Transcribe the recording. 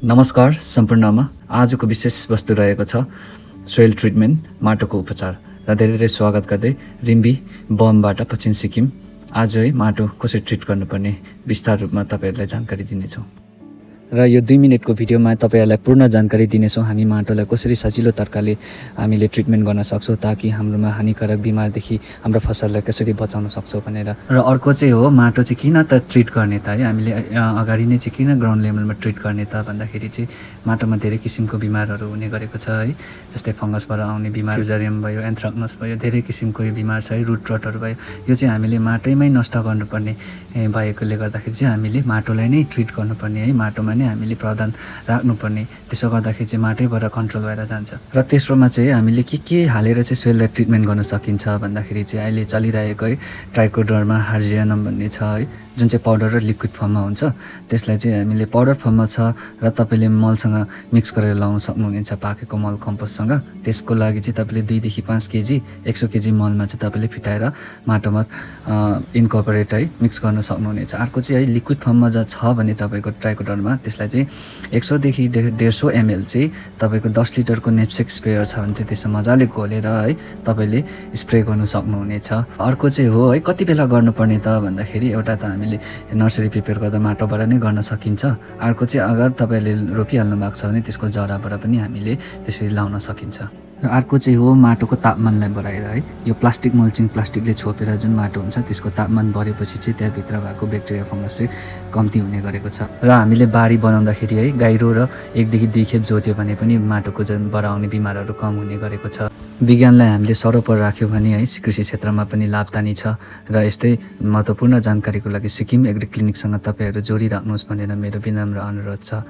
नमस्कार सम्पूर्णमा आजको विशेष वस्तु रहेको छ सोइल ट्रिटमेन्ट माटोको उपचार र धेरै धेरै स्वागत गर्दै रिम्बी बमबाट पश्चिम सिक्किम आज है माटो कसरी ट्रिट गर्नुपर्ने विस्तार रूपमा तपाईहरुलाई जानकारी दिनेछौँ र यो 2 मिनेटको भिडियोमा तपाईहरुलाई पूर्ण जानकारी दिनेछौँ हामी माटोलाई कसरी सजिलो तरिकाले हामीले ट्रिटमेन्ट गर्न सक्छौँ ताकि हाम्रोमा हानिकारक बिमारदेखि हाम्रो फसललाई कसरी बचाउन सक्छौँ भनेर र अर्को चाहिँ हो माटो चाहिँ किन त ट्रिट गर्ने त है हामीले अगाडि नै चाहिँ किन ग्राउन्ड लेभलमा ट्रिट गर्ने त भन्दाखेरि चाहिँ माटोमा धेरै किसिमको बिमारहरू हुने गरेको छ है जस्तै फंगसबाट आउने बिमार फ्युजरियम भयो एन्थ्राक्नोस भयो धेरै किसिमको यो बिमार छ है रुट रटहरू भयो यो चाहिँ हामीले माटैमै नष्ट गर्नुपर्ने भएकोले गर्दाखेरि चाहिँ हामीले माटोलाई नै ट्रिट गर्नुपर्ने है माटोमा नै हामीले प्रदान राख्नुपर्ने त्यसो गर्दाखेरि चाहिँ माटैबाट कन्ट्रोल भएर जान्छ र तेस्रोमा चाहिँ हामीले के हालेर चाहिँ सोइललाई ट्रिटमेन्ट गर्न सकिन्छ भन्दाखेरि चाहिँ अहिले चलिरहेको है ट्राइकोडर्मा हार्जियानम भन्ने छ है जुन चाहिँ पाउडर र लिक्विड फर्ममा हुन्छ त्यसलाई चाहिँ हामीले पाउडर फर्ममा छ र तपाईले मलसँग मिक्स गरेर लाउन सक्नुहुनेछ पाकेको मल कम्पोस्टसँग त्यसको लागि चाहिँ तपाईले 2 देखि 5 केजी 100 केजी मलमा चाहिँ तपाईले फिटाएर माटोमा इन्कर्पोरेट है मिक्स गर्न सक्नुहुनेछ अर्को चाहिँ है लिक्विड फर्ममा छ भने तपाईको ट्राइकोडर्मा त्यसलाई चाहिँ 100 देखि 150 ml चाहिँ तपाईको 10 लिटरको नेप्सेक स्प्रेयर छ भने चाहिँ त्यसमा मजाले घोलेर है तपाईले स्प्रे गर्न सक्नुहुनेछ अर्को चाहिँ हो है कति बेला गर्नुपर्ने त भन्दाखेरि एउटा त हामीले नर्सरी प्रिपेयर गर्दा माटोबाट नै गर्न सकिन्छ अर्को चाहिँ अगर तपाईले रोपिहाल्नु भएको छ भने त्यसको जराबाट पनि हामीले त्यसरी लाउन सकिन्छ र अर्को चाहिँ हो माटोको तापमानलाई बढाएर है यो प्लास्टिक मल्चिङ प्लास्टिकले छोपेर जुन माटो हुन्छ त्यसको तापमान बढेपछि चाहिँ त्यहाँभित्र भएको ब्याक्टेरिया फंगस चाहिँ कम्ती हुने गरेको छ र हामीले बारी बनाउँदाखेरि है गाइरो र 1 देखि 2 खेप जोत्यो भने पनि माटोको जुन बढाउने बिमारहरू कम हुने गरेको छ विज्ञानलाई हामीले सरोपर राख्यौँ भने है कृषि क्षेत्रमा पनि लाभदानी छ र यस्तै महत्त्वपूर्ण जानकारीको लागि सिक्किम एग्री क्लिनिकसँग तपाईहरु जोडिराख्नुहोस् भनेर मेरो विनम्र अनुरोध छ।